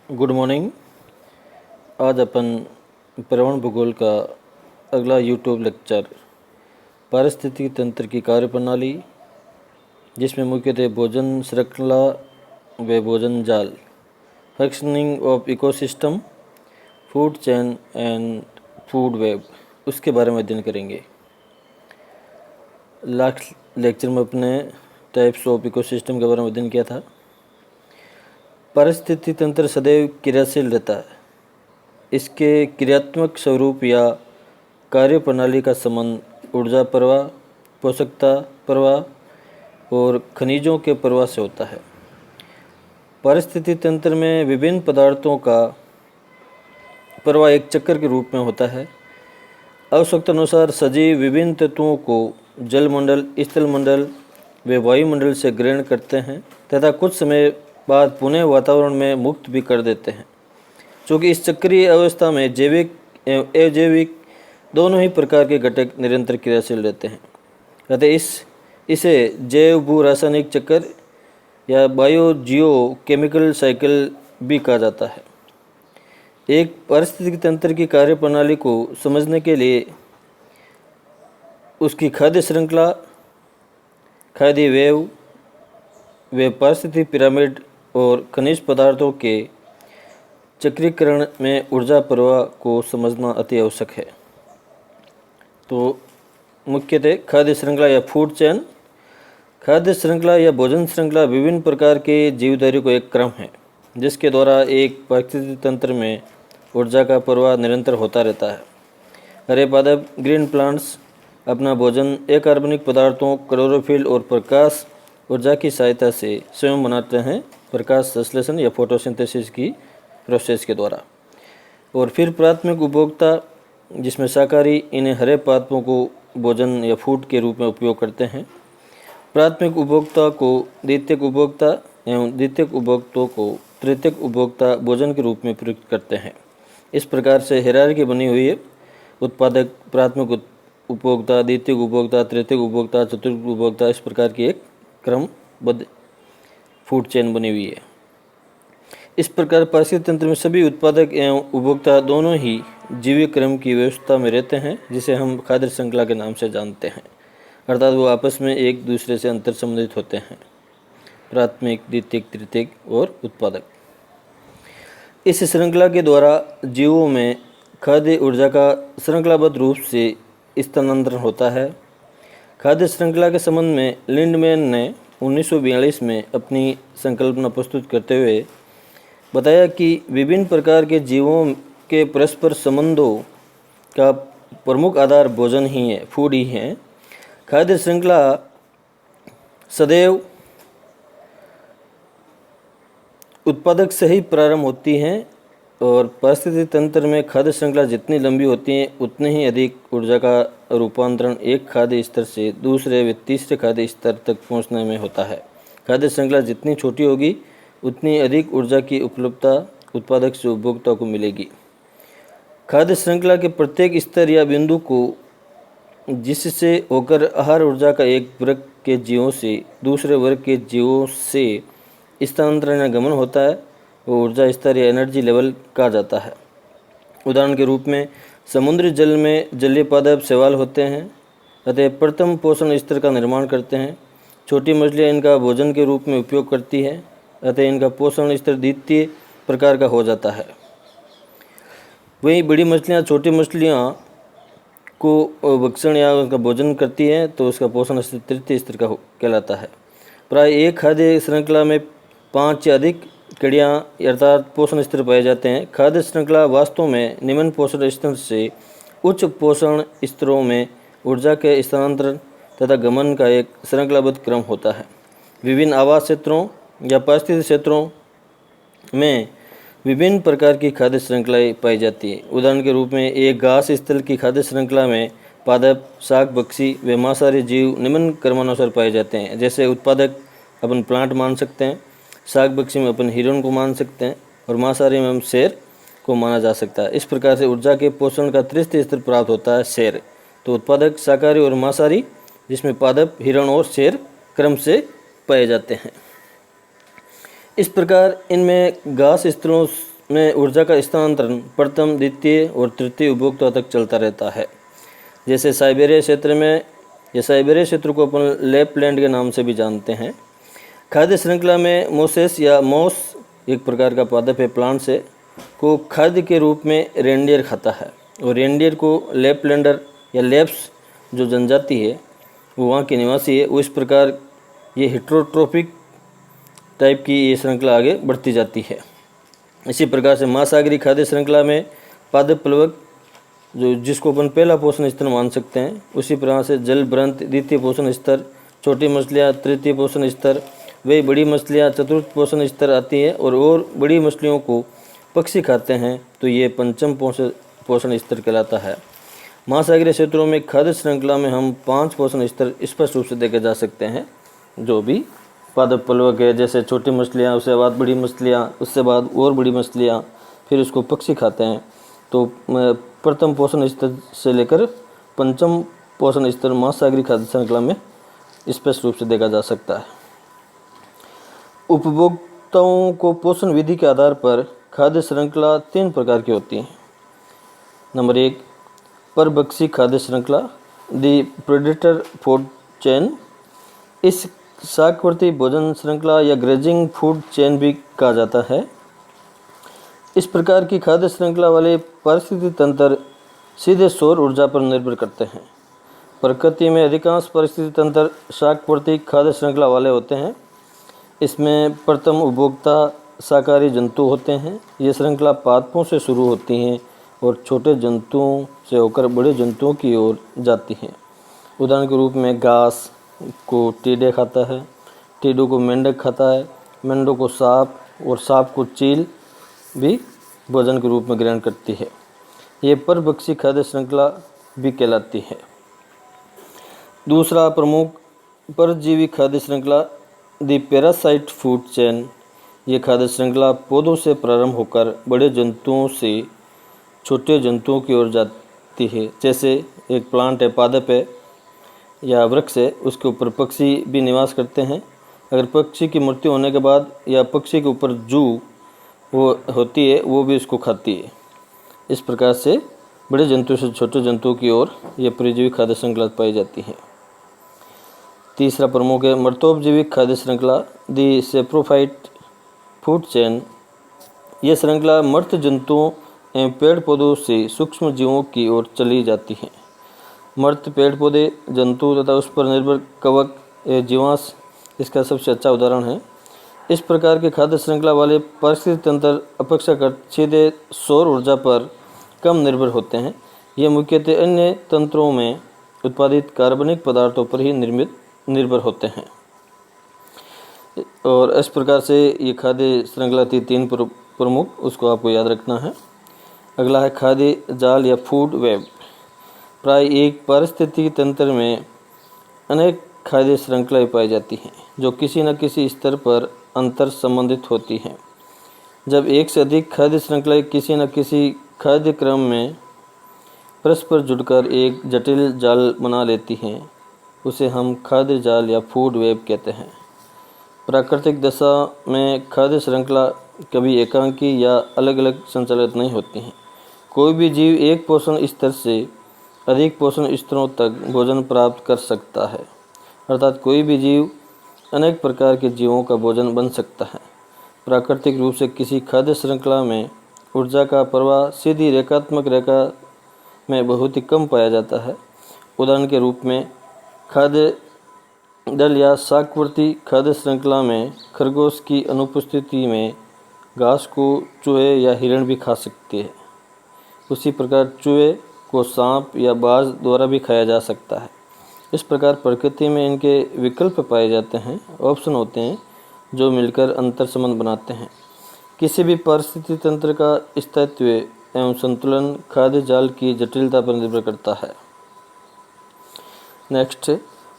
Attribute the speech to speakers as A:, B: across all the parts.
A: Good morning. आज अपन पर्यावरण भूगोल का अगला यूट्यूब लेक्चर पारिस्थितिकी तंत्र की कार्यप्रणाली, जिसमें मुख्यतः भोजन श्रृंखला व भोजन जाल, functioning of ecosystem, food chain and food web, उसके बारे में अध्ययन करेंगे। लास्ट लेक्चर में अपने टाइप्स ऑफ इकोसिस्टम के बारे में अध्ययन किया था। पारिस्थितिकी तंत्र सदैव क्रियाशील रहता है। इसके क्रियात्मक स्वरूप या कार्यप्रणाली का संबंध ऊर्जा प्रवाह, पोषकता प्रवाह और खनिजों के प्रवाह से होता है। पारिस्थितिकी तंत्र में विभिन्न पदार्थों का प्रवाह एक चक्र के रूप में होता है। आवश्यकता अनुसार सजीव विभिन्न तत्वों को जलमंडल, स्थलमंडल व वायुमंडल से ग्रहण करते हैं तथा कुछ समय बाद पुनः वातावरण में मुक्त भी कर देते हैं। चूँकि इस चक्रीय अवस्था में जैविक एवं अजैविक दोनों ही प्रकार के घटक निरंतर क्रियाशील रहते हैं, अतः इसे जैव भू रासायनिक चक्र या बायो जियो केमिकल साइकिल भी कहा जाता है। एक पारिस्थितिकी तंत्र की कार्यप्रणाली को समझने के लिए उसकी खाद्य श्रृंखला, खाद्य वेव व पारिस्थितिक पिरामिड और खनिज पदार्थों के चक्रीकरण में ऊर्जा प्रवाह को समझना अति आवश्यक है। तो मुख्यतः खाद्य श्रृंखला या फूड चेन। खाद्य श्रृंखला या भोजन श्रृंखला विभिन्न प्रकार के जीवधारियों का एक क्रम है, जिसके द्वारा एक पारिस्थितिक तंत्र में ऊर्जा का प्रवाह निरंतर होता रहता है। हरे पादप ग्रीन प्लांट्स अपना भोजन अकार्बनिक पदार्थों, क्लोरोफिल और प्रकाश ऊर्जा की सहायता से स्वयं बनाते हैं, प्रकाश संश्लेषण या फोटोसिंथेसिस की प्रोसेस के द्वारा। और फिर प्राथमिक उपभोक्ता, जिसमें शाकाहारी इन्हें हरे पादपों को भोजन या फूड के रूप में उपयोग करते हैं। प्राथमिक उपभोक्ता को द्वितीयक उपभोक्ता एवं द्वितीयक उपभोक्ताओं को तृतीयक उपभोक्ता भोजन के रूप में प्रयुक्त करते हैं। इस प्रकार से हायरार्की बनी हुई है। उत्पादक, प्राथमिक उपभोक्ता, द्वितीयक उपभोक्ता, तृतीयक उपभोक्ता, चतुर्थ उपभोक्ता, इस प्रकार की एक क्रमबद्ध फूड चेन बनी हुई है। इस प्रकार पारिस्थितिक तंत्र में सभी उत्पादक एवं उपभोक्ता दोनों ही जीवित क्रम की व्यवस्था में रहते हैं, जिसे हम खाद्य श्रृंखला के नाम से जानते हैं। अर्थात वो आपस में एक दूसरे से अंतर संबंधित होते हैं, प्राथमिक, द्वितीयक, तृतीयक और उत्पादक। इस श्रृंखला के द्वारा जीवों में खाद्य ऊर्जा का श्रृंखलाबद्ध रूप से स्थानांतरण होता है। खाद्य श्रृंखला के संबंध में लिंडमैन ने 1942 में अपनी संकल्पना प्रस्तुत करते हुए बताया कि विभिन्न प्रकार के जीवों के परस्पर संबंधों का प्रमुख आधार भोजन ही है, फूड ही है। खाद्य श्रृंखला सदैव उत्पादक से ही प्रारंभ होती हैं और पारिस्थितिकी तंत्र में खाद्य श्रृंखला जितनी लंबी होती है उतनी ही अधिक ऊर्जा का रूपांतरण एक खाद्य स्तर से दूसरे व तीसरे खाद्य स्तर तक पहुंचने में होता है। खाद्य श्रृंखला जितनी छोटी होगी उतनी अधिक ऊर्जा की उपलब्धता उत्पादक से उपभोक्ता को मिलेगी। खाद्य श्रृंखला के प्रत्येक स्तर या बिंदु को जिससे होकर आहार ऊर्जा का एक वर्ग के जीवों से दूसरे वर्ग के जीवों से स्थानांतरण या गमन होता है, वो ऊर्जा स्तर या एनर्जी लेवल कहा जाता है। उदाहरण के रूप में समुद्री जल में जलीय पादप शैवाल होते हैं, अतः प्रथम पोषण स्तर का निर्माण करते हैं। छोटी मछलियाँ इनका भोजन के रूप में उपयोग करती है, अतः इनका पोषण स्तर द्वितीय प्रकार का हो जाता है। वहीं बड़ी मछलियाँ छोटी मछलियाँ को भक्षण या उसका भोजन करती हैं, तो उसका पोषण स्तर तृतीय स्तर का कहलाता है। प्राय एक खाद्य श्रृंखला में 5 या अधिक कड़ियाँ अर्थात पोषण स्तर पाए जाते हैं। खाद्य श्रृंखला वास्तव में निम्न पोषण स्तर से उच्च पोषण स्तरों में ऊर्जा के स्थानांतरण तथा गमन का एक श्रृंखलाबद्ध क्रम होता है। विभिन्न आवास क्षेत्रों या पारिस्थितिक क्षेत्रों में विभिन्न प्रकार की खाद्य श्रृंखलाएँ पाई जाती है। उदाहरण के रूप में एक घास स्थल की खाद्य श्रृंखला में पादप, शाक भक्षी व मांसाहारी जीव निम्न क्रमानुसार पाए जाते हैं। जैसे उत्पादक अपन प्लांट मान सकते हैं, शाक भक्षी में अपन हिरण को मान सकते हैं और मांसाहारी में हम शेर को माना जा सकता है। इस प्रकार से ऊर्जा के पोषण का तृतीय स्तर प्राप्त होता है, शेर। तो उत्पादक शाकाहारी और मांसाहारी, जिसमें पादप, हिरण और शेर क्रम से पाए जाते हैं। इस प्रकार इनमें घास स्थलों में ऊर्जा का स्थानांतरण प्रथम, द्वितीय और तृतीय उपभोक्ता तक चलता रहता है। जैसे साइबेरिया क्षेत्र में, यह साइबेरिया क्षेत्र को अपन लैपलैंड के नाम से भी जानते हैं। खाद्य श्रृंखला में मोसेस या मॉस एक प्रकार का पादप है प्लांट से, को खाद्य के रूप में रेंडियर खाता है, और रेंडियर को लैपलैंडर या लेप्स जो जनजाति है वो वहाँ के निवासी है। वो इस प्रकार ये हेट्रोट्रोपिक टाइप की ये श्रृंखला आगे बढ़ती जाती है। इसी प्रकार से महासागरीय खाद्य श्रृंखला में पादप प्लवक जो जिसको अपन पहला पोषण स्तर मान सकते हैं, उसी प्रकार से जल भ्रंत द्वितीय पोषण स्तर, छोटी मछलियाँ तृतीय पोषण स्तर, वे बड़ी मछलियाँ चतुर्थ पोषण स्तर आती है, और बड़ी मछलियों को पक्षी खाते हैं तो ये पंचम पोषण स्तर कहलाता है। महासागरीय क्षेत्रों में खाद्य श्रृंखला में हम 5 पोषण स्तर स्पष्ट रूप से देखे जा सकते हैं, जो भी पादप प्लवक है, जैसे छोटी मछलियाँ, उसके बाद बड़ी मछलियाँ, उससे बाद और बड़ी मछलियाँ, फिर उसको पक्षी खाते हैं। तो प्रथम पोषण स्तर से लेकर पंचम पोषण स्तर महासागरीय खाद्य श्रृंखला में स्पष्ट रूप से देखा जा सकता है। उपभोक्ताओं को पोषण विधि के आधार पर खाद्य श्रृंखला 3 प्रकार की होती है। नंबर 1, परभक्षी खाद्य श्रृंखला, दी प्रेडेटर फूड चेन। इस शाकवर्ती भोजन श्रृंखला या ग्रेजिंग फूड चेन भी कहा जाता है। इस प्रकार की खाद्य श्रृंखला वाले पारिस्थितिक तंत्र सीधे सौर ऊर्जा पर निर्भर करते हैं। प्रकृति में अधिकांश पारिस्थितिक तंत्र शाकवर्ती खाद्य श्रृंखला वाले होते हैं। इसमें प्रथम उपभोक्ता शाकाहारी जंतु होते हैं। ये श्रृंखला पादपों से शुरू होती हैं और छोटे जंतुओं से होकर बड़े जंतुओं की ओर जाती हैं। उदाहरण के रूप में घास को टीडे खाता है, टीडों को मेंढक खाता है, मेंढकों को सांप, और सांप को चील भी भोजन के रूप में ग्रहण करती है। ये परभक्षी खाद्य श्रृंखला भी कहलाती है। दूसरा प्रमुख परजीवी खाद्य श्रृंखला, दी पैरासाइट फूड चेन। ये खाद्य श्रृंखला पौधों से प्रारंभ होकर बड़े जंतुओं से छोटे जंतुओं की ओर जाती है। जैसे एक प्लांट है, पादप है या वृक्ष है, उसके ऊपर पक्षी भी निवास करते हैं। अगर पक्षी की मृत्यु होने के बाद या पक्षी के ऊपर जू वो होती है, वो भी उसको खाती है। इस प्रकार से बड़े जंतु से छोटे जंतुओं की ओर यह परजीवी खाद्य श्रृंखला पाई जाती है। तीसरा प्रमुख है मर्तोपजीवी खाद्य श्रृंखला, दी सेप्रोफाइट फूड चेन। यह श्रृंखला मर्त जंतुओं एवं पेड़ पौधों से सूक्ष्म जीवों की ओर चली जाती है। मर्त पेड़ पौधे, जंतु तथा उस पर निर्भर कवक जीवांश इसका सबसे अच्छा उदाहरण है। इस प्रकार के खाद्य श्रृंखला वाले पारिस्थितिक तंत्र अपेक्षाकृत सीधे सौर ऊर्जा पर कम निर्भर होते हैं। ये मुख्यतः अन्य तंत्रों में उत्पादित कार्बनिक पदार्थों पर ही निर्भर होते हैं। और इस प्रकार से ये खाद्य श्रृंखला थी 3 प्रमुख, उसको आपको याद रखना है। अगला है खाद्य जाल या फूड वेब। प्राय एक पारिस्थितिकी तंत्र में अनेक खाद्य श्रृंखलाएं पाई जाती हैं जो किसी न किसी स्तर पर अंतर संबंधित होती हैं। जब एक से अधिक खाद्य श्रृंखलाएं किसी न किसी खाद्य क्रम में परस्पर जुड़कर एक जटिल जाल बना लेती हैं, उसे हम खाद्य जाल या फूड वेब कहते हैं। प्राकृतिक दशा में खाद्य श्रृंखला कभी एकांकी या अलग अलग संचालित नहीं होती हैं। कोई भी जीव एक पोषण स्तर से अधिक पोषण स्तरों तक भोजन प्राप्त कर सकता है, अर्थात कोई भी जीव अनेक प्रकार के जीवों का भोजन बन सकता है। प्राकृतिक रूप से किसी खाद्य श्रृंखला में ऊर्जा का प्रवाह सीधी रेखात्मक रेखा में बहुत ही कम पाया जाता है। उदाहरण के रूप में खाद्य दल या शाकवर्ती खाद्य श्रृंखला में खरगोश की अनुपस्थिति में घास को चूहे या हिरण भी खा सकती है। उसी प्रकार चूहे को सांप या बाज द्वारा भी खाया जा सकता है। इस प्रकार प्रकृति में इनके विकल्प पाए जाते हैं, ऑप्शन होते हैं जो मिलकर अंतर संबंध बनाते हैं। किसी भी पारिस्थितिक तंत्र का स्थायित्व एवं संतुलन खाद्य जाल की जटिलता पर निर्भर करता है। नेक्स्ट,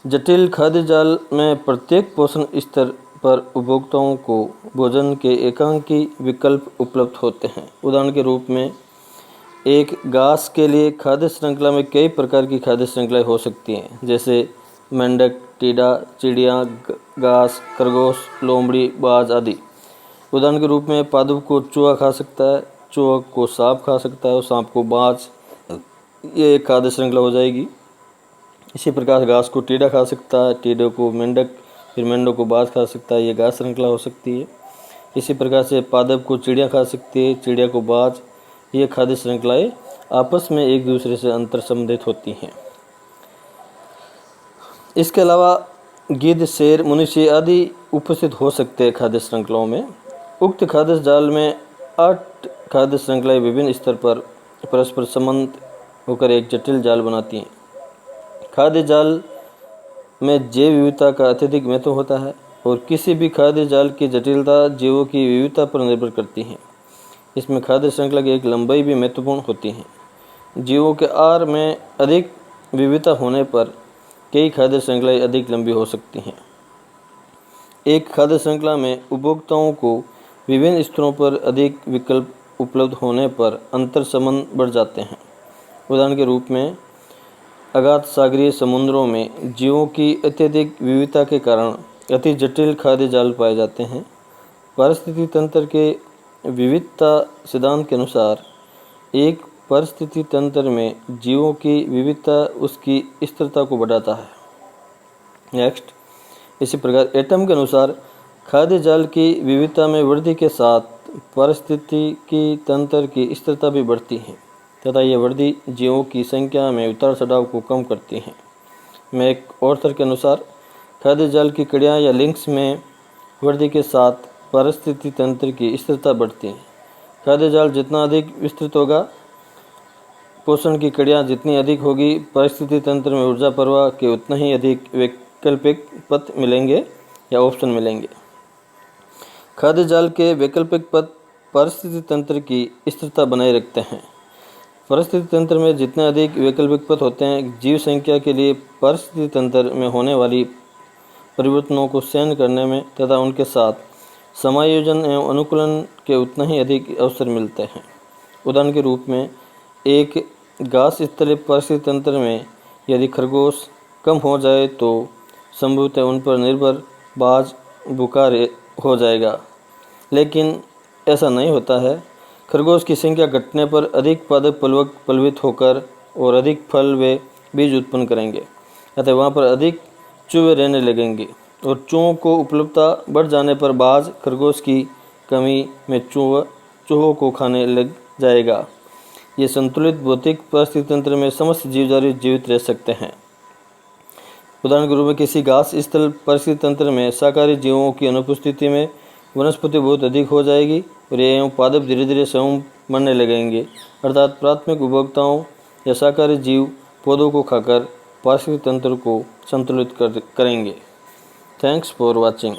A: जटिल खाद्य जाल में प्रत्येक पोषण स्तर पर उपभोक्ताओं को भोजन के एकांकी विकल्प उपलब्ध होते हैं। उदाहरण के रूप में एक घास के लिए खाद्य श्रृंखला में कई प्रकार की खाद्य श्रृंखलाएं हो सकती हैं, जैसे मेंढक, टीडा, चिड़िया, घास, खरगोश, लोमड़ी, बाज आदि। उदाहरण के रूप में पादप को चूहा खा सकता है, चूहा को सांप खा सकता है और सांप को बाज, ये एक खाद्य श्रृंखला हो जाएगी। इसी प्रकार घास को टीडा खा सकता है, टीडे को मेंढक, फिर मेंढक को बाज खा सकता है, ये घास श्रृंखला हो सकती है। इसी प्रकार से पादप को चिड़िया खा सकती है, चिड़िया को बाज, ये खाद्य श्रृंखलाएं आपस में एक दूसरे से अंतर संबंधित होती हैं। इसके अलावा गिद्ध, शेर, मनुष्य आदि उपस्थित हो सकते हैं खाद्य श्रृंखलाओं में। उक्त खाद्य जाल में 8 खाद्य श्रृंखलाएं विभिन्न स्तर पर परस्पर संबंध होकर एक जटिल जाल बनाती हैं। खाद्य जाल में जैव विविधता का अत्यधिक महत्व होता है और किसी भी खाद्य जाल की जटिलता जीवों की विविधता पर निर्भर करती है। इसमें खाद्य श्रृंखला की एक लंबाई भी महत्वपूर्ण होती है। जीवों के आहार में अधिक विविधता होने पर कई खाद्य श्रृंखलाएं अधिक लंबी हो सकती हैं। एक खाद्य श्रृंखला में उपभोक्ताओं को विभिन्न स्तरों पर अधिक विकल्प उपलब्ध होने पर अंतर संबंध बढ़ जाते हैं। उदाहरण के रूप में अगाध सागरीय समुद्रों में जीवों की अत्यधिक विविधता के कारण अति जटिल खाद्य जाल पाए जाते हैं। पारिस्थितिकी तंत्र के विविधता सिद्धांत के अनुसार एक पारिस्थितिकी तंत्र में जीवों की विविधता उसकी स्थिरता को बढ़ाता है। नेक्स्ट, इसी प्रकार एटम के अनुसार खाद्य जाल की विविधता में वृद्धि के साथ पारिस्थितिकी तंत्र की स्थिरता भी बढ़ती है तथा यह वृद्धि जीवों की संख्या में उतार चढ़ाव को कम करती है। में एक ऑथर के अनुसार खाद्य जाल की कड़ियाँ या लिंक्स में वृद्धि के साथ पारिस्थितिकी तंत्र की स्थिरता बढ़ती है। खाद्य जाल जितना अधिक विस्तृत होगा, पोषण की कड़ियाँ जितनी अधिक होगी, पारिस्थितिकी तंत्र में ऊर्जा प्रवाह के उतना ही अधिक वैकल्पिक पथ मिलेंगे या ऑप्शन मिलेंगे। खाद्य जाल के वैकल्पिक पथ पारिस्थितिकी तंत्र की स्थिरता बनाए रखते हैं। पारिस्थितिकी तंत्र में जितने अधिक वैकल्पिक पथ होते हैं, जीव संख्या के लिए पारिस्थितिकी तंत्र में होने वाली परिवर्तनों को सहन करने में तथा उनके साथ समायोजन एवं अनुकूलन के उतना ही अधिक अवसर मिलते हैं। उदाहरण के रूप में एक घास स्थलीय पारिस्थितिकी तंत्र में यदि खरगोश कम हो जाए तो संभवतः उन पर निर्भर बाज बुखार हो जाएगा, लेकिन ऐसा नहीं होता है। खरगोश की संख्या घटने पर अधिक पादप पल्वित होकर और अधिक फल व बीज उत्पन्न करेंगे, अतः वहाँ पर अधिक चूहे रहने लगेंगे और चूहों को उपलब्धता बढ़ जाने पर बाज खरगोश की कमी में चूहों को खाने लग जाएगा। ये संतुलित भौतिक पारिस्थितिकी तंत्र में समस्त जीवधारी जीवित रह सकते हैं। उदाहरण के रूप में किसी घास स्थल पारिस्थितिकी तंत्र में शाकाहारी जीवों की अनुपस्थिति में वनस्पति बहुत अधिक हो जाएगी और एवं पादप धीरे धीरे स्वयं मरने लगेंगे, अर्थात प्राथमिक उपभोक्ताओं या शाकाहारी जीव पौधों को खाकर पारिस्थितिकी तंत्र को संतुलित करेंगे। Thanks for watching.